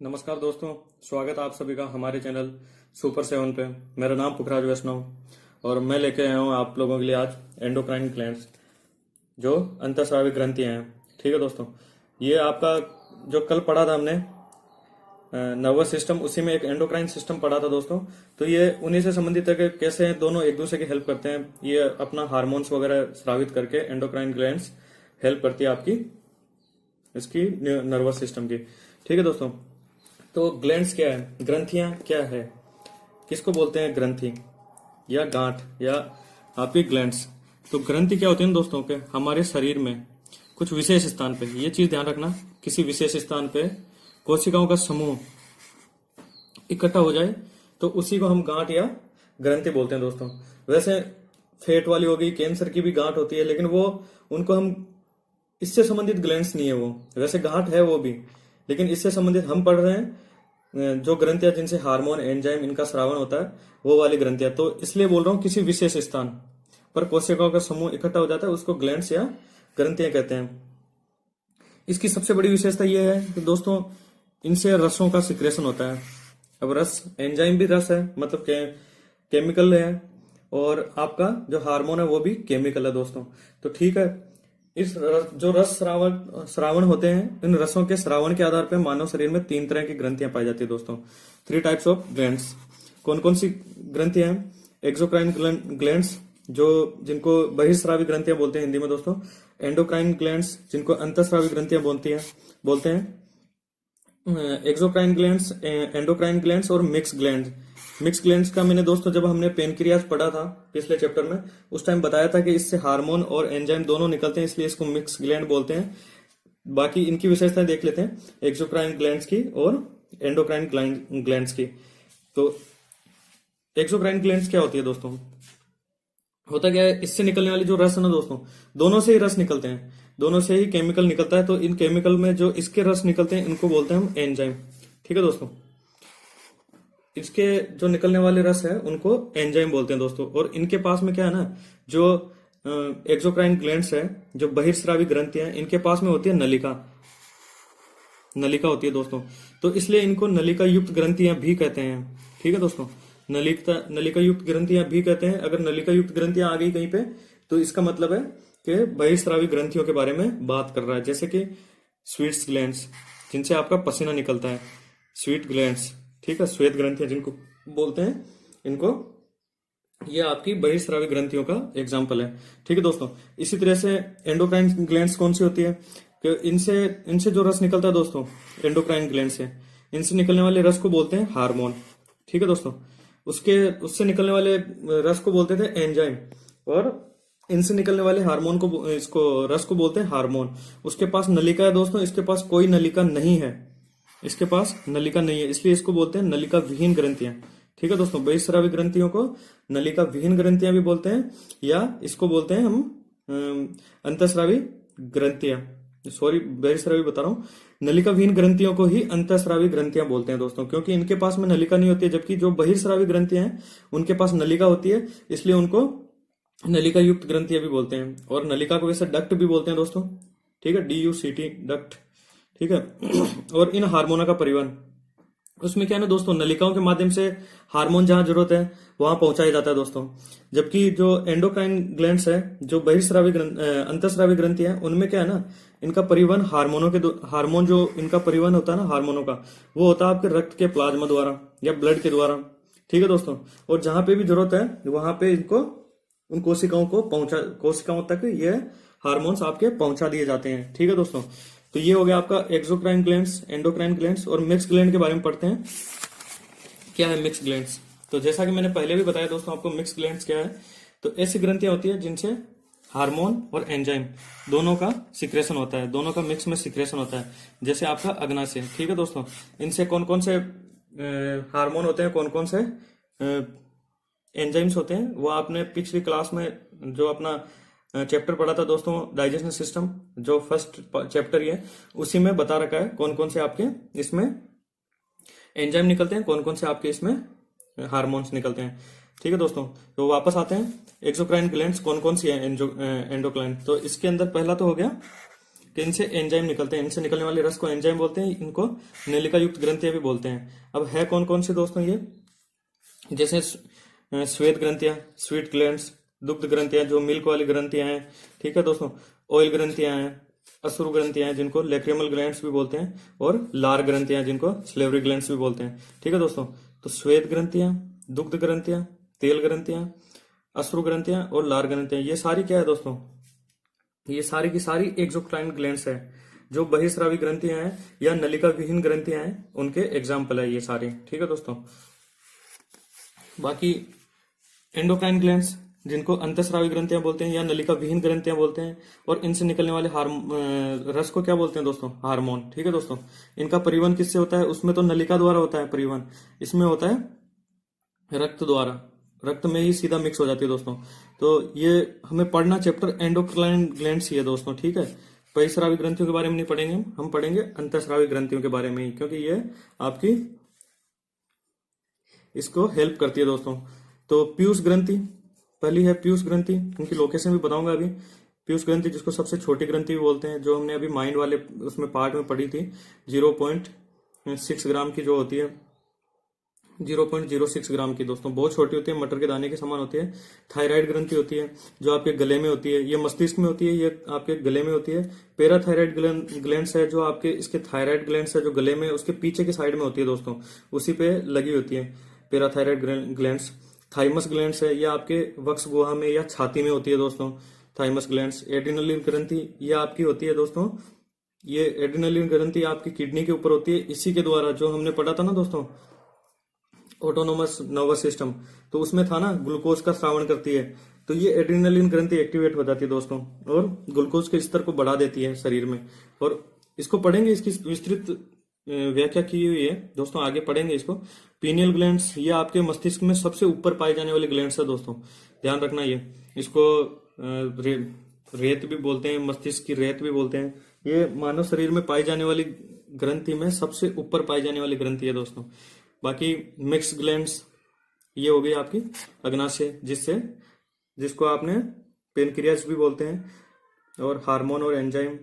नमस्कार दोस्तों, स्वागत है आप सभी का हमारे चैनल सुपर 7 पे। मेरा नाम पुखराज वैष्णव और मैं लेके आया हूँ आप लोगों के लिए आज एंडोक्राइन ग्लैंड्स, जो अंतःस्रावी ग्रंथियां हैं। ठीक है दोस्तों, ये आपका जो कल पढ़ा था हमने नर्वस सिस्टम, उसी में एक एंडोक्राइन सिस्टम पढ़ा था दोस्तों। तो ये उन्हीं से संबंधित है कि कैसे दोनों एक दूसरे की हेल्प करते हैं। ये अपना हार्मोन्स वगैरह स्रावित करके एंडोक्राइन ग्लैंड्स हेल्प करती है आपकी इसकी नर्वस सिस्टम की। ठीक है दोस्तों, तो ग्लैंड्स क्या है, ग्रंथियां क्या है, किसको बोलते हैं ग्रंथि या गांठ या आपकी ग्लैंड्स। तो ग्रंथि क्या होती है दोस्तों के हमारे शरीर में कुछ विशेष स्थान पे, ये चीज ध्यान रखना, किसी विशेष स्थान पे कोशिकाओं का समूह इकट्ठा हो जाए तो उसी को हम गांठ या ग्रंथि बोलते हैं दोस्तों। वैसे फैट वाली होगी, कैंसर की भी गांठ होती है, लेकिन वो उनको हम इससे संबंधित ग्लैंड्स नहीं है वो, वैसे गांठ है वो भी, लेकिन इससे संबंधित हम पढ़ रहे हैं जो ग्रंथियां जिनसे हार्मोन एंजाइम इनका स्रावन होता है वो वाली ग्रंथियां। तो इसलिए बोल रहा हूं किसी विशेष स्थान पर कोशिकाओं का समूह इकट्ठा हो जाता है, उसको ग्लैंड्स या ग्रंथियां कहते हैं। इसकी सबसे बड़ी विशेषता यह है कि दोस्तों इनसे रसों का सिक्रेशन होता है। अब रस, एंजाइम भी रस है, मतलब केमिकल है, और आपका जो हार्मोन है वो भी केमिकल है दोस्तों। तो ठीक है, जो रस श्रावण होते हैं, इन रसों के श्रावण के आधार पर मानव शरीर में 3 तरह की ग्रंथियां पाई जाती है दोस्तों। 3 टाइप्स ऑफ ग्लैंड्स। कौन कौन सी ग्रंथियां हैं? एक्सोक्राइन ग्लैंड्स, जो जिनको बहिर्स्रावी ग्रंथियां बोलते हैं हिंदी में दोस्तों। एंडोक्राइन ग्लैंड्स, जिनको अंतःस्रावी ग्रंथियां बोलते हैं। एक्सोक्राइन ग्लैंड्स, एंडोक्राइन ग्लैंड्स और मिक्स ग्लैंड। मिक्स ग्लैंड्स का मैंने दोस्तों जब हमने पेनक्रियाज पढ़ा था पिछले चैप्टर में, उस टाइम बताया था कि इससे हार्मोन और एंजाइम दोनों निकलते हैं, इसलिए इसको मिक्स ग्लैंड बोलते हैं। बाकी इनकी विशेषताएं देख लेते हैं, एक्सोक्राइन ग्लैंड्स की और एंडोक्राइन ग्लैंड्स की। तो एक्सोक्राइन ग्लैंड्स क्या होती है दोस्तों? होता क्या है, इससे निकलने वाली जो रस है ना दोस्तों, दोनों से ही रस निकलते हैं, दोनों से ही केमिकल निकलता है। तो इन केमिकल में जो इसके रस निकलते हैं इनको बोलते हैं हम एंजाइम। ठीक है दोस्तों, इसके जो निकलने वाले रस है उनको एंजाइम बोलते हैं दोस्तों। और इनके पास में क्या है ना, जो एक्सोक्राइन ग्लैंड्स है, जो बहिर्स्रावी ग्रंथियां, इनके पास में होती है नलिका होती है दोस्तों। तो इसलिए इनको नलिका युक्त ग्रंथियां भी कहते हैं। ठीक है दोस्तों, नलिका युक्त ग्रंथियां भी कहते हैं। अगर नलिका युक्त ग्रंथियां आ गई कहीं पे तो इसका मतलब है कि बहिर्स्रावी ग्रंथियों के बारे में बात कर रहा है, जैसे कि स्वीट्स ग्लैंड्स, जिनसे आपका पसीना निकलता है, स्वीट ग्लैंड्स। ठीक है, श्वेत ग्रंथियां जिनको बोलते हैं, इनको, ये आपकी बहिर्स्रावी ग्रंथियों का एग्जाम्पल है। ठीक है दोस्तों, इसी तरह से एंडोक्राइन ग्लैंड्स कौन सी होती है कि इनसे जो रस निकलता है दोस्तों, एंडोक्राइन ग्लैंड से, इनसे निकलने वाले रस को बोलते हैं हार्मोन। ठीक है दोस्तों, उससे निकलने वाले रस को बोलते थे एंजाइम, और इनसे निकलने वाले हार्मोन को, इसको रस को बोलते हैं हार्मोन। उसके पास नलिका है दोस्तों, इसके पास कोई नलिका नहीं है, इसके पास नलिका नहीं है, इसलिए इसको बोलते हैं नलिका विहीन ग्रंथियां। ठीक है दोस्तों, बहिर्स्रावी ग्रंथियों को नलिका विहीन ग्रंथियां भी बोलते हैं, या इसको बोलते हैं हम अंतःस्रावी ग्रंथियां। सॉरी, बहिर्स्रावी बता रहा हूं, नलिका विहीन ग्रंथियों को ही अंतःस्रावी ग्रंथियां बोलते हैं दोस्तों, क्योंकि इनके पास में नलिका नहीं होती है। जबकि जो बहिर्स्रावी ग्रंथियां हैं उनके पास नलिका होती है, इसलिए उनको नलिका युक्त ग्रंथियां भी बोलते हैं। और नलिका को वैसे डक्ट भी बोलते हैं दोस्तों। ठीक है, DUCT, डक्ट। ठीक है, और इन हार्मोनों का परिवहन, उसमें क्या है ना दोस्तों, नलिकाओं के माध्यम से हार्मोन जहां जरूरत है वहां पहुंचाया जाता है दोस्तों। जबकि जो एंडोक्राइन ग्लैंड्स है, जो बहिर्स्रावी अंतःस्रावी ग्रंथि है, उनमें क्या है ना, इनका परिवहन हार्मोन जो इनका परिवहन होता है ना हार्मोनों का, वो होता है आपके रक्त के प्लाज्मा द्वारा या ब्लड के द्वारा। ठीक है दोस्तों, और जहां पे भी जरूरत है वहां पे इनको, उन कोशिकाओं तक ये हार्मोन्स आपके पहुंचा दिए जाते हैं। ठीक है दोस्तों, तो ये हो गया आपका एक्सोक्राइन ग्लैंड्स, एंडोक्राइन ग्लैंड्स। और मिक्स ग्लैंड के बारे में पढ़ते हैं, क्या है मिक्स ग्लैंड्स। तो जैसा कि मैंने पहले भी बताया दोस्तों आपको, मिक्स ग्लैंड्स क्या है, तो ऐसी ग्रंथियां होती है जिनसे हार्मोन और एंजाइम दोनों का सिक्रेशन होता है, दोनों का मिक्स में सिक्रेशन होता है, जैसे आपका अग्नाशय। ठीक है दोस्तों, इनसे कौन कौन से हार्मोन होते हैं, कौन कौन से एंजाइम्स होते हैं, वो आपने पिछली क्लास में जो अपना चैप्टर पढ़ा था दोस्तों, डाइजेशन सिस्टम, जो फर्स्ट चैप्टर ये, उसी में बता रखा है कौन कौन से आपके इसमें एंजाइम निकलते हैं, कौन कौन से आपके इसमें हार्मोन्स निकलते हैं। ठीक है दोस्तों, तो वापस आते हैं, एक्सोक्राइन ग्लैंड्स कौन कौन सी है, एंडोक्राइन। तो इसके अंदर पहला तो हो गया कि इनसे एंजाइम निकलते हैं, इनसे निकलने वाले रस को एंजाइम बोलते हैं, इनको नलिका युक्त ग्रंथियां भी बोलते हैं। अब है कौन कौन से दोस्तों ये, जैसे श्वेत ग्रंथियां, स्वीट ग्लैंड्स, दुग्ध ग्रंथियां जो मिल्क वाली ग्रंथियां हैं, ठीक है दोस्तों, ऑयल ग्रंथियां हैं, अश्रु ग्रंथियां हैं जिनको लैक्रिमल ग्लैंड्स भी बोलते हैं, और लार ग्रंथियां जिनको स्लेवरी ग्लैंड्स भी बोलते हैं, ठीक है दोस्तों। तो श्वेत ग्रंथियां, दुग्ध ग्रंथियां, तेल ग्रंथियां, अश्रु ग्रंथियां और लार ग्रंथियां, ये सारी क्या है दोस्तों, ये सारी की सारी एक्सोक्राइन ग्लैंड्स है, जो बहिस्रावी ग्रंथियां हैं या नलिका विहीन ग्रंथियां हैं उनके एग्जाम्पल है ये सारे, ठीक है दोस्तों। बाकी एंडोक्राइन ग्लैंड्स जिनको अंतःस्रावी ग्रंथियां बोलते हैं या नलिका विहीन ग्रंथियां बोलते हैं, और इनसे निकलने वाले रस को क्या बोलते हैं दोस्तों, हार्मोन, ठीक है दोस्तों। इनका परिवहन किससे होता है, उसमें तो नलिका द्वारा होता है परिवहन, इसमें होता है रक्त द्वारा, रक्त में ही सीधा मिक्स हो जाती है दोस्तों। तो ये हमें पढ़ना चैप्टर एंडोक्राइन ग्लैंड्स ही है दोस्तों, ठीक है। बहिस्रावी ग्रंथियों के बारे में नहीं पढ़ेंगे, हम पढ़ेंगे अंतःस्रावी ग्रंथियों के बारे में ही, क्योंकि ये आपकी इसको हेल्प करती है दोस्तों। तो पीयूष ग्रंथि पहली है, पीयूष ग्रंथि, इनकी लोकेशन भी बताऊंगा अभी। पीयूष ग्रंथि जिसको सबसे छोटी ग्रंथि भी बोलते हैं, जो हमने अभी माइंड वाले उसमें पार्ट में पढ़ी थी, 0.6 ग्राम की जो होती है, 0.06 ग्राम की दोस्तों, बहुत छोटी होती है, मटर के दाने के समान होती है। थायराइड ग्रंथि होती है जो आपके गले में होती है, ये मस्तिष्क में होती है, ये आपके गले में होती है। पैराथायराइड ग्लैंड्स है जो आपके इसके थायराइड ग्लैंड्स है जो गले में उसके पीछे की साइड में होती है दोस्तों, उसी पे लगी होती है पैराथायराइड ग्लैंड्स। थाइमस ग्लैंड्स है, ये आपके वक्ष गुहा में या छाती में होती है दोस्तों, थाइमस ग्लैंड्स। एड्रिनलिन ग्रंथि ये आपकी होती है दोस्तों, ये एड्रिनलिन ग्रंथि आपकी किडनी के ऊपर होती है, इसी के द्वारा जो हमने पढ़ा था ना दोस्तों ऑटोनोमस नर्वस सिस्टम, तो उसमें था ना ग्लूकोज का स्रावण करती है, तो ये एड्रिनलिन ग्रंथि एक्टिवेट हो जाती है दोस्तों, और ग्लूकोज के स्तर को बढ़ा देती है शरीर में। और इसको पढ़ेंगे, इसकी विस्तृत व्याख्या की हुई है दोस्तों, आगे पढ़ेंगे इसको। पीनियल ग्लैंड्स ये आपके मस्तिष्क में सबसे ऊपर पाए जाने वाले ग्लैंड्स है दोस्तों, ध्यान रखना। ये इसको रेत भी बोलते हैं, मस्तिष्क की रेत भी बोलते हैं। ये मानव शरीर में पाई जाने वाली ग्रंथि में सबसे ऊपर पाई जाने वाली ग्रंथि है दोस्तों। बाकी मिक्स ग्लैंड्स ये हो गई आपकी अग्नाशय, जिसको आपने पेनक्रियास भी बोलते हैं, और हार्मोन और एंजाइम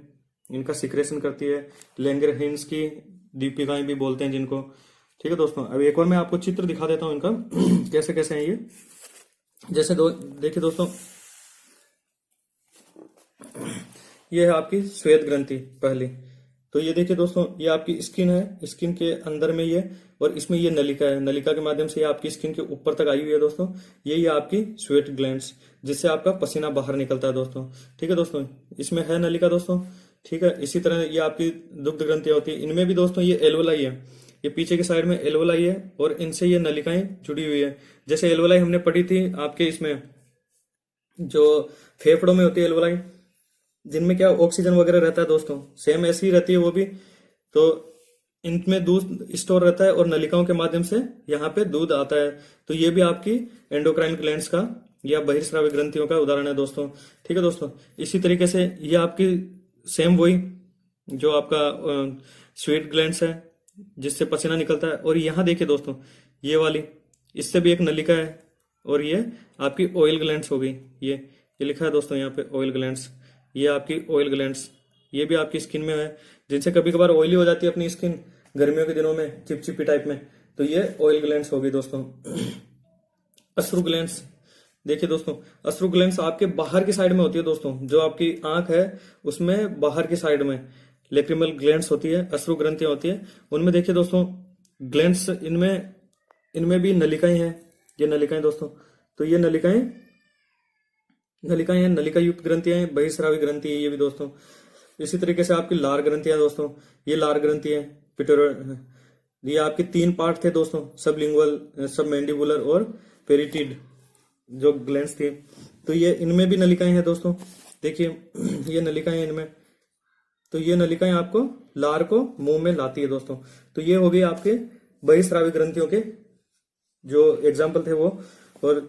इनका सिक्रेशन करती है। लैंगरहिंस की दीपिकाएं भी बोलते हैं जिनको, ठीक है दोस्तों। अब एक और मैं आपको चित्र दिखा देता हूं इनका कैसे कैसे हैं ये। जैसे देखिए दोस्तों, ये है आपकी श्वेत ग्रंथि पहली, तो ये देखिए दोस्तों, ये आपकी स्किन है, स्किन के अंदर में ये, और इसमें ये नलिका है, नलिका के माध्यम से ये आपकी स्किन के ऊपर तक आई हुई है दोस्तों। ये आपकी स्वेट ग्लैंड्स, जिससे आपका पसीना बाहर निकलता है दोस्तों, ठीक है दोस्तों। इसमें है नलिका दोस्तों, ठीक है। इसी तरह ये आपकी दुग्ध ग्रंथियां होती है, इनमें भी दोस्तों ये एल्वोलाई है, ये पीछे की साइड में एल्वोलाई है, और इनसे ये नलिकाएं जुड़ी हुई है। जैसे एल्वोलाई हमने पढ़ी थी आपके इसमें जो फेफड़ों में होती है एल्वोलाई, जिनमें क्या ऑक्सीजन वगैरह रहता है दोस्तों, सेम ऐसी ही रहती है वो भी। तो इनमें दूध स्टोर रहता है और नलिकाओं के माध्यम से यहाँ पे दूध आता है। तो ये भी आपकी एंडोक्राइन ग्लैंड्स का या बहिर्स्रावी ग्रंथियों का उदाहरण है दोस्तों, ठीक है दोस्तों। इसी तरीके से ये आपकी सेम वही जो आपका स्वीट ग्लैंड्स है जिससे पसीना निकलता है। और यहाँ देखिए दोस्तों, ये वाली, इससे भी एक नलिका है, और ये आपकी ऑयल ग्लैंड्स हो गई। ये लिखा है दोस्तों यहाँ पे ऑयल ग्लैंड्स, ये आपकी ऑयल ग्लैंड्स, ये भी आपकी स्किन में है, जिनसे कभी कभार ऑयली हो जाती है अपनी स्किन गर्मियों के दिनों में, चिपचिपी टाइप में, तो ये ऑयल ग्लैंड्स हो गई दोस्तों। अश्रु ग्लैंड्स देखिए दोस्तों, अश्रु ग्लैंड्स आपके बाहर की साइड में होती है दोस्तों, जो आपकी आंख है उसमें बाहर की साइड में लेक्रिमल ग्लैंड्स होती है, अश्रु ग्रंथियां होती है। उनमें देखिए दोस्तों ग्लैंड्स, इनमें भी नलिकाएं हैं, ये नलिकाएं दोस्तों, तो ये नलिकाएं हैं, नलिका युक्त ग्रंथियां हैं, बहिस्रावी ग्रंथि है ये भी दोस्तों। इसी तरीके से आपकी लार ग्रंथियां दोस्तों, ये लार ग्रंथि है, ये आपके 3 पार्ट थे दोस्तों, सबलिंगुअल, सब मैंडिबुलर और पेरिटिड जो ग्लैंड्स थी। तो ये इनमें भी नलिकाएं हैं दोस्तों, देखिए ये नलिकाएं हैं इनमें, तो ये नलिकाएं आपको लार को मुंह में लाती है दोस्तों। तो ये हो गई आपके बहिस्रावी ग्रंथियों के जो एग्जाम्पल थे वो। और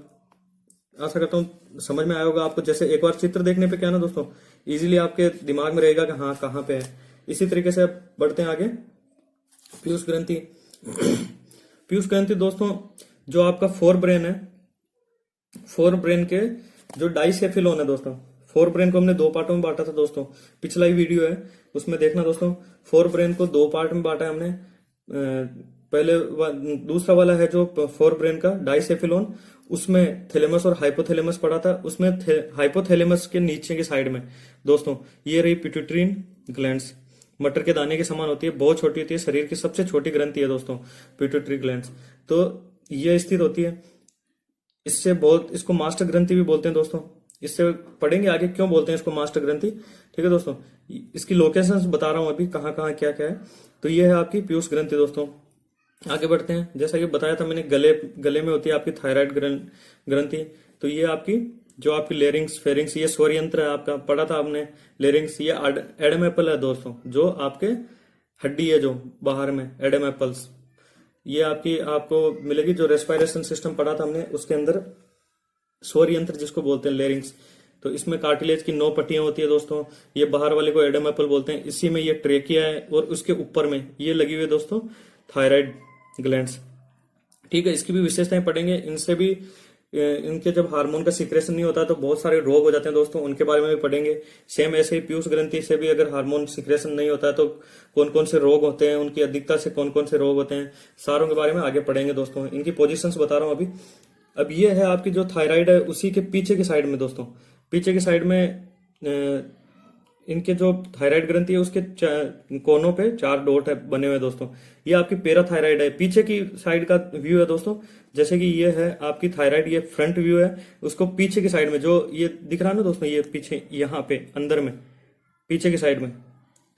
आशा करता हूँ समझ में आया होगा आपको। जैसे एक बार चित्र देखने पे क्या ना दोस्तों, इजीली आपके दिमाग में रहेगा कि हाँ कहाँ पे है। इसी तरीके से अब बढ़ते हैं आगे। पीयूष ग्रंथि, पीयूष ग्रंथि दोस्तों जो आपका फोर ब्रेन है, फोर ब्रेन के जो डाइसेफिलोन है दोस्तों, फोर ब्रेन को हमने दो पार्टों में बांटा था दोस्तों, पिछला ही वीडियो है उसमें देखना दोस्तों। फोर ब्रेन को दो पार्ट में बांटा है हमने। दूसरा वाला है जो फोर ब्रेन का डाइसेफिलोन, उसमें थैलेमस और हाइपोथैलेमस पड़ा था। उसमें हाइपोथैलेमस के नीचे की साइड में दोस्तों ये रही पिट्यूटरीन ग्लैंड्स, मटर के दाने के समान होती है, बहुत छोटी होती है, शरीर की सबसे छोटी ग्रंथि है दोस्तों पिट्यूटरी ग्लैंड्स। तो ये स्थित होती है, इससे बहुत, इसको मास्टर ग्रंथि भी बोलते हैं दोस्तों। इससे पढ़ेंगे आगे क्यों बोलते हैं इसको मास्टर ग्रंथि, ठीक है दोस्तों। इसकी लोकेशंस बता रहा हूं अभी, कहाँ कहाँ क्या क्या है। तो ये है आपकी पीयूष ग्रंथि दोस्तों। आगे बढ़ते हैं, जैसा कि बताया था मैंने, गले में होती है आपकी थायराइड ग्रंथि। तो ये आपकी जो आपकी लेरिंग्स फेरिंग्स, ये स्वर यंत्र है आपका, पढ़ा था आपने लेरिंग्स। ये एडम एप्पल है दोस्तों, जो आपके हड्डी है जो बाहर में, एडम एप्पल्स, ये आपकी आपको मिलेगी। जो रेस्पिरेशन सिस्टम पढ़ा था हमने, उसके अंदर स्वर यंत्र जिसको बोलते हैं लेरिंग्स। तो इसमें कार्टिलेज की 9 पट्टियां होती है दोस्तों। ये बाहर वाले को एडम एप्पल बोलते हैं। इसी में ये ट्रेकिया है और उसके ऊपर में ये लगी हुई है दोस्तों थायराइड ग्लैंड्स, ठीक है। इसकी भी विशेषताएं पढ़ेंगे। इनसे भी इनके जब हार्मोन का सिक्रेशन नहीं होता तो बहुत सारे रोग हो जाते हैं दोस्तों, उनके बारे में भी पढ़ेंगे। सेम ऐसे ही पीयूष ग्रंथि से भी अगर हार्मोन सिक्रेशन नहीं होता है तो कौन कौन से रोग होते हैं, उनकी अधिकता से कौन कौन से रोग होते हैं, सारों के बारे में आगे पढ़ेंगे दोस्तों। इनकी पोजीशंस बता रहा हूं अभी। अब ये है आपकी जो थायराइड है, उसी के पीछे की साइड में दोस्तों, पीछे की साइड में इनके जो थायराइड ग्रंथि है उसके कोनों पे 4 डॉट है बने हुए दोस्तों। ये आपकी पैराथायराइड है, पीछे की साइड का व्यू है दोस्तों। जैसे कि ये है आपकी थायराइड, ये फ्रंट व्यू है, उसको पीछे की साइड में जो ये दिख रहा है ना दोस्तों, ये पीछे यहाँ पे अंदर में पीछे की साइड में,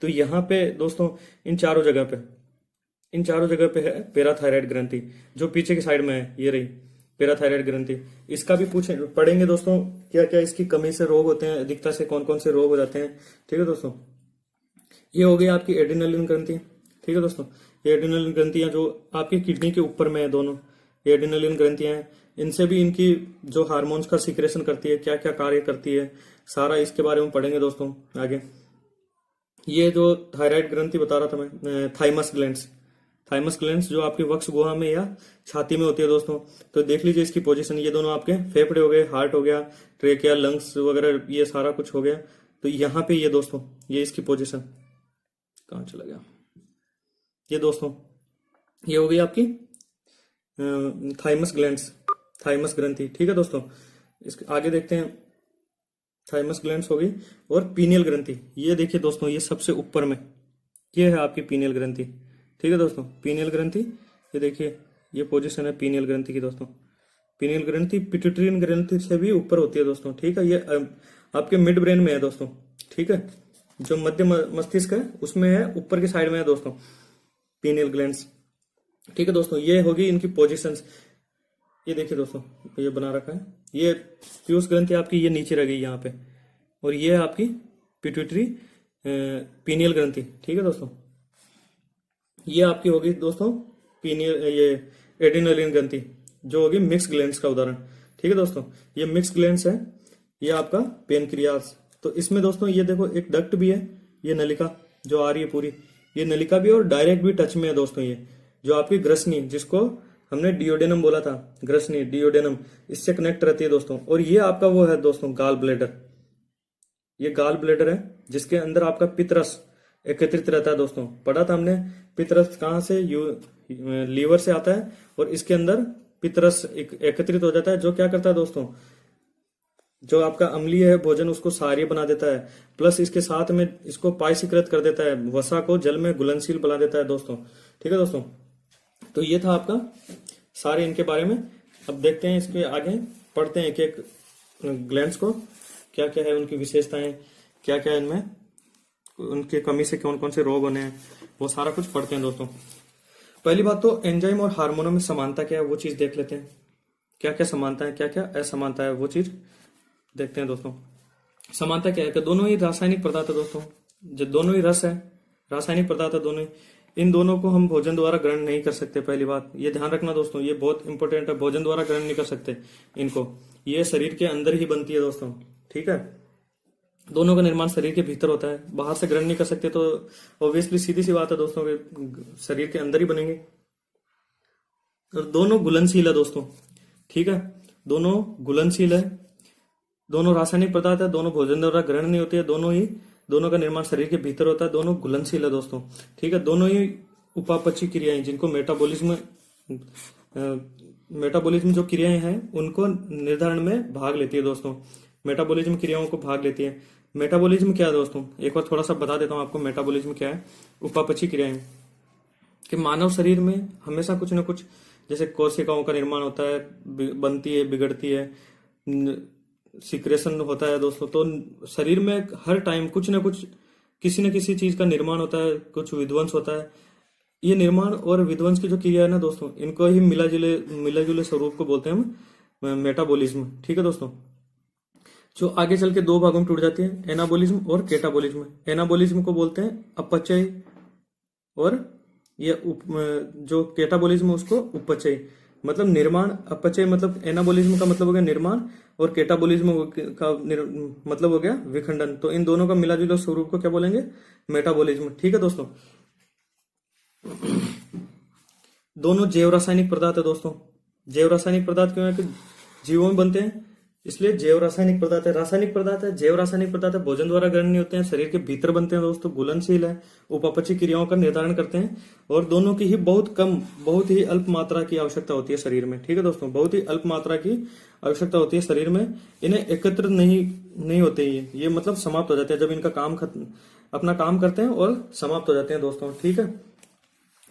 तो यहाँ पे दोस्तों इन चारों जगह पे है पैराथायराइड ग्रंथि, जो पीछे की साइड में है। ये रही पैराथायराइड ग्रंथि। इसका भी पढ़ेंगे दोस्तों, क्या क्या इसकी कमी से रोग होते हैं, अधिकता से कौन कौन से रोग हो जाते हैं, ठीक है दोस्तों। ये हो गई आपकी एड्रिनलिन ग्रंथि, ठीक है दोस्तों। ये एड्रिनलिन ग्रंथियां जो आपकी किडनी के ऊपर में है दोनों, ये एड्रिनलिन ग्रंथियां हैं। इनसे भी इनकी जो हार्मोन्स का सिक्रेशन करती है, क्या क्या कार्य करती है, सारा इसके बारे में पढ़ेंगे दोस्तों आगे। ये जो थायराइड ग्रंथि बता रहा था मैं, थाइमस ग्लैंड्स जो आपकी वक्ष गुहा में या छाती में होती है दोस्तों। तो देख लीजिए इसकी पोजीशन, ये दोनों आपके फेफड़े हो गए, हार्ट हो गया, ट्रेकिया, लंग्स वगैरह, ये सारा कुछ हो गया। तो यहाँ पे ये दोस्तों, ये इसकी पोजीशन, कहाँ चला गया ये दोस्तों, ये हो गई आपकी थाइमस ग्रंथि, ठीक है दोस्तों। इसके आगे देखते हैं, थाइमस ग्लैंड्स हो गई। और पीनियल ग्रंथि, ये देखिए दोस्तों, ये सबसे ऊपर में ये है आपकी पीनियल ग्रंथि, ठीक है दोस्तों। पीनियल ग्रंथि, ये देखिए ये पोजीशन है पीनियल ग्रंथि की दोस्तों। पीनियल ग्रंथि पिट्यूटरियन ग्रंथि से भी ऊपर होती है दोस्तों, ठीक है। ये आपके मिड ब्रेन में है दोस्तों, ठीक है। जो मध्य मस्तिष्क है उसमें है, ऊपर की साइड में है दोस्तों पीनियल ग्लैंड्स, ठीक है दोस्तों। ये होगी इनकी पोजीशंस। ये देखिए दोस्तों, ये बना रखा है। ये पीयूष ग्रंथि आपकी ये नीचे रह गई यहाँ पे, और ये है आपकी पिट्यूटरी पीनियल ग्रंथि, ठीक है दोस्तों। ये आपकी होगी दोस्तों पीनियल, ये एड्रिनलिन ग्रंथि जो होगी मिक्स ग्लैंड्स का उदाहरण, ठीक है दोस्तों। ये मिक्स ग्लैंड्स है, ये आपका पेनक्रियास। तो इसमें दोस्तों ये देखो एक डक्ट भी है, ये नलिका जो आ रही है पूरी, ये नलिका भी और डायरेक्ट भी टच में है दोस्तों। ये जो आपकी ग्रसनी, जिसको हमने डियोडेनम बोला था, ग्रसनी डियोडेनम, इससे कनेक्ट रहती है दोस्तों। और ये आपका वो है दोस्तों गाल ब्लैडर, ये गाल ब्लैडर है जिसके अंदर आपका पित्तरस एकत्रित रहता है दोस्तों। पढ़ा था हमने पित्तरस कहाँ से, लीवर से आता है, और इसके अंदर पित्तरस एकत्रित हो जाता है, जो क्या करता है दोस्तों, जो आपका अम्लीय है भोजन उसको क्षारीय बना देता है, प्लस इसके साथ में इसको पायसीकृत कर देता है, वसा को जल में घुलनशील बना देता है दोस्तों, ठीक है दोस्तों। तो ये था आपका सारे इनके बारे में। अब देखते हैं इसके आगे, पढ़ते हैं एक एक ग्लैंड्स को, क्या क्या है उनकी विशेषताएं, क्या क्या इनमें उनके कमी से कौन कौन से रोग होने हैं, वो सारा कुछ पढ़ते हैं दोस्तों। पहली बात तो एंजाइम और हार्मोनों में समानता क्या है वो चीज देख लेते हैं। क्या क्या समानता है, क्या क्या असमानता है, वो चीज देखते हैं दोस्तों। समानता क्या है कि दोनों ही रासायनिक पदार्थ है दोस्तों, जो दोनों ही रस है, रासायनिक पदार्थ है दोनों ही। इन दोनों को हम भोजन द्वारा ग्रहण नहीं कर सकते, पहली बात ये ध्यान रखना दोस्तों, ये बहुत इंपॉर्टेंट है। भोजन द्वारा ग्रहण नहीं कर सकते इनको, ये शरीर के अंदर ही बनती है दोस्तों, ठीक है। दोनों का निर्माण शरीर के भीतर होता है, बाहर से ग्रहण नहीं कर सकते, तो ऑब्वियसली सीधी सी बात है दोस्तों के शरीर के अंदर ही बनेंगे। और दोनों घुलनशील है दोस्तों, ठीक है, दोनों घुलनशील है। दोनों रासायनिक पदार्थ है, दोनों भोजन द्वारा ग्रहण नहीं होती है, दोनों का निर्माण शरीर के भीतर होता है, दोनों घुलनशील है दोस्तों। ठीक है, दोनों ही उपापचयी क्रियाएं जिनको मेटाबॉलिज्म जो क्रियाएं हैं उनको निर्धारण में भाग लेती है दोस्तों। मेटाबॉलिज्म क्रियाओं को भाग लेती है। मेटाबॉलिज्म क्या है दोस्तों, एक बार थोड़ा सा बता देता हूं आपको मेटाबॉलिज्म क्या है। उपापचयी क्रियाएं कि मानव शरीर में हमेशा कुछ न कुछ, जैसे कोशिकाओं का निर्माण होता है, बनती है, बिगड़ती है, सिक्रेशन होता है दोस्तों। तो शरीर में हर टाइम कुछ न कुछ, किसी न किसी चीज का निर्माण होता है, कुछ विध्वंस होता है। ये निर्माण और विध्वंस की जो क्रिया है ना दोस्तों, इनको ही मिला जुले स्वरूप को बोलते हैं हम मेटाबॉलिज्म। ठीक है दोस्तों, जो आगे चल के दो भागों में टूट जाती है, एनाबॉलिज्म और केटाबॉलिज्म। एनाबॉलिज्म को बोलते हैं अपचय, और ये जो केटाबॉलिज्म है उसको उपचय, मतलब निर्माण। अपचय मतलब एनाबॉलिज्म का मतलब हो गया निर्माण, और केटाबॉलिज्म का मतलब हो गया विखंडन। तो इन दोनों का मिला जुला स्वरूप को क्या बोलेंगे, मेटाबॉलिज्म। ठीक है दोस्तों, दोनों जैव रासायनिक पदार्थ है दोस्तों। जैव रासायनिक पदार्थ क्यों है कि जीवों में बनते हैं, इसलिए जैव रासायनिक पदार्थ है। रासायनिक पदार्थ है, जैव रासायनिक पदार्थ है, भोजन द्वारा ग्रहण नहीं होते हैं, शरीर के भीतर बनते हैं दोस्तों, घुलनशील है, उपापचयी क्रियाओं का निर्धारण करते हैं, और दोनों की ही बहुत ही अल्प मात्रा की आवश्यकता होती है शरीर में। ठीक है दोस्तों, बहुत ही अल्प मात्रा की आवश्यकता होती है शरीर में। इन्हें एकत्र नहीं होते, ये मतलब समाप्त हो जाते हैं जब इनका अपना काम करते हैं और समाप्त हो जाते हैं दोस्तों। ठीक है,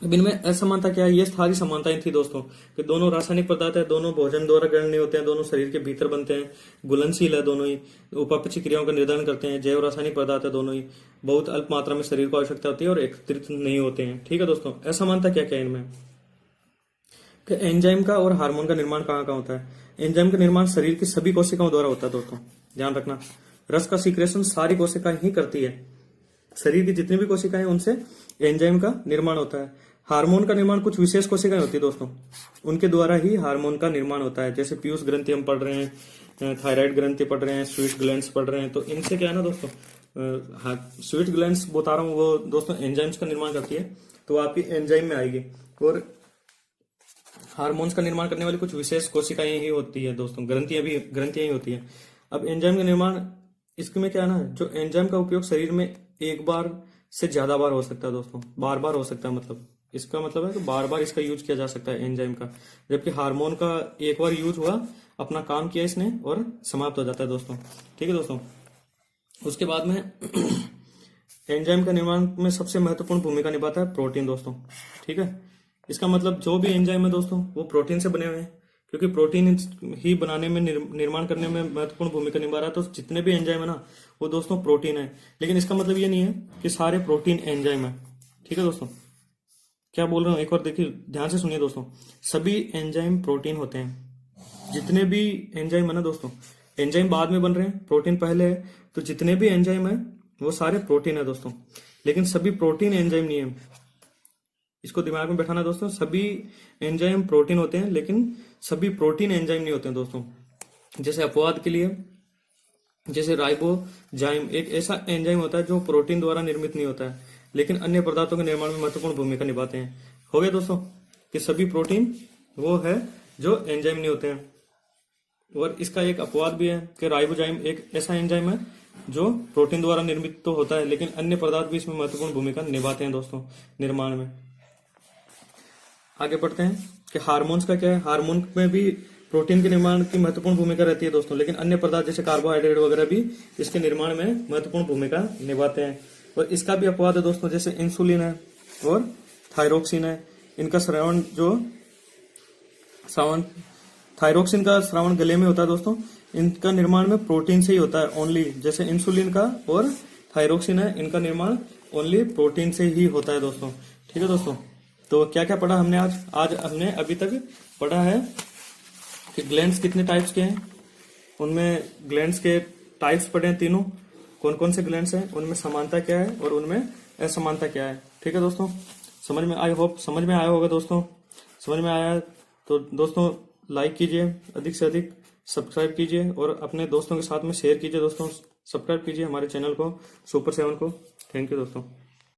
अब इनमें असमानता क्या है, ये सारी समानताएं थी दोस्तों कि दोनों रासायनिक पदार्थ है, दोनों भोजन द्वारा ग्रहण नहीं होते हैं, दोनों शरीर के भीतर बनते हैं, घुलनशील है, दोनों ही उपापचयी क्रियाओं का निर्धारण करते हैं, जैव रासायनिक पदार्थ है, दोनों ही बहुत अल्प मात्रा में शरीर को आवश्यकता होती है और एकत्रित नहीं होते हैं। ठीक है दोस्तों, असमानता क्या क्या है इनमें कि एंजाइम का और हार्मोन का निर्माण कहाँ कहाँ होता है। एंजाइम का निर्माण शरीर की सभी कोशिकाओं द्वारा होता है दोस्तों, ध्यान रखना। रस का सीक्रेशन सारी कोशिकाएं ही करती है, शरीर की जितनी भी कोशिकाएं उनसे एंजाइम का निर्माण होता है। हार्मोन का निर्माण कुछ विशेष कोशिकाएं होती है दोस्तों, उनके द्वारा ही हार्मोन का निर्माण होता है। जैसे पीयूष ग्रंथि हम पढ़ रहे हैं, थायराइड ग्रंथि पढ़ रहे हैं, स्वीट ग्लैंड्स पढ़ रहे हैं, तो इनसे क्या है ना दोस्तों, स्वीट ग्लैंड्स बता रहा हूँ, वो दोस्तों एंजाइम्स का निर्माण करती है, तो आपकी एंजाइम में आएगी। और हार्मोन्स का निर्माण करने वाली कुछ विशेष कोशिकाएं ही होती है दोस्तों, ग्रंथियां ही होती है। अब एंजाइम का निर्माण, इसमें क्या है ना, जो एंजाइम का उपयोग शरीर में एक बार से ज्यादा बार हो सकता है दोस्तों, बार बार हो सकता है, मतलब इसका मतलब है कि बार बार इसका यूज किया जा सकता है एंजाइम का। जबकि हार्मोन का एक बार यूज हुआ, अपना काम किया इसने और समाप्त हो जाता है दोस्तों। ठीक है दोस्तों, उसके बाद में एंजाइम का निर्माण में सबसे महत्वपूर्ण भूमिका निभाता है प्रोटीन दोस्तों। ठीक है, इसका मतलब जो भी एंजाइम है दोस्तों वो प्रोटीन से बने हुए हैं, क्योंकि प्रोटीन ही बनाने में निर्माण करने में महत्वपूर्ण भूमिका निभा रहा है। तो जितने भी एंजाइम है ना वो दोस्तों प्रोटीन है, लेकिन इसका मतलब ये नहीं है कि सारे प्रोटीन एंजाइम है। ठीक है दोस्तों, क्या बोल रहा हूँ एक बार देखिए, ध्यान से सुनिए दोस्तों, सभी एंजाइम प्रोटीन होते हैं। जितने भी एंजाइम है ना दोस्तों, एंजाइम बाद में बन रहे हैं, प्रोटीन पहले है, तो जितने भी एंजाइम है वो सारे प्रोटीन है दोस्तों, लेकिन सभी प्रोटीन एंजाइम नहीं है। इसको दिमाग में बैठाना दोस्तों, सभी एंजाइम प्रोटीन होते हैं लेकिन सभी प्रोटीन एंजाइम नहीं होते हैं दोस्तों। जैसे अपवाद के लिए, जैसे राइबोजाइम एक ऐसा एंजाइम होता है जो प्रोटीन द्वारा निर्मित नहीं होता है, लेकिन अन्य पदार्थों के निर्माण में महत्वपूर्ण भूमिका निभाते हैं। हो गया दोस्तों कि सभी प्रोटीन वो है जो एंजाइम नहीं होते हैं। और इसका एक अपवाद भी है कि राइबोजाइम एक ऐसा एंजाइम है जो प्रोटीन द्वारा निर्मित तो होता है, लेकिन अन्य पदार्थ भी इसमें महत्वपूर्ण भूमिका निभाते हैं दोस्तों निर्माण में। आगे बढ़ते हैं कि हार्मोन्स का क्या है। हार्मोन में भी प्रोटीन के निर्माण की महत्वपूर्ण भूमिका रहती है दोस्तों, लेकिन अन्य पदार्थ जैसे कार्बोहाइड्रेट वगैरह भी इसके निर्माण में महत्वपूर्ण भूमिका निभाते हैं। और इसका भी अपवाद है दोस्तों, जैसे इंसुलिन है और थायरोक्सिन है। इनका श्रावण थायरोक्सिन का श्रावण गले में होता है दोस्तों, इनका निर्माण में प्रोटीन से ही होता है ओनली। जैसे इंसुलिन का और थायरोक्सिन है, इनका निर्माण ओनली प्रोटीन से ही होता है दोस्तों। ठीक है दोस्तों, तो क्या क्या पढ़ा हमने आज हमने अभी तक पढ़ा है कि ग्लैंड्स कितने टाइप्स के हैं, उनमें ग्लैंड्स के टाइप्स पढ़े हैं तीनों, कौन कौन से ग्लैंड्स हैं, उनमें समानता क्या है और उनमें असमानता क्या है। ठीक है दोस्तों, समझ में आई होप समझ में आया होगा दोस्तों। समझ में आया तो दोस्तों लाइक कीजिए, अधिक से अधिक सब्सक्राइब कीजिए और अपने दोस्तों के साथ में शेयर कीजिए दोस्तों। सब्सक्राइब कीजिए हमारे चैनल को, सुपर 7 को। थैंक यू दोस्तों।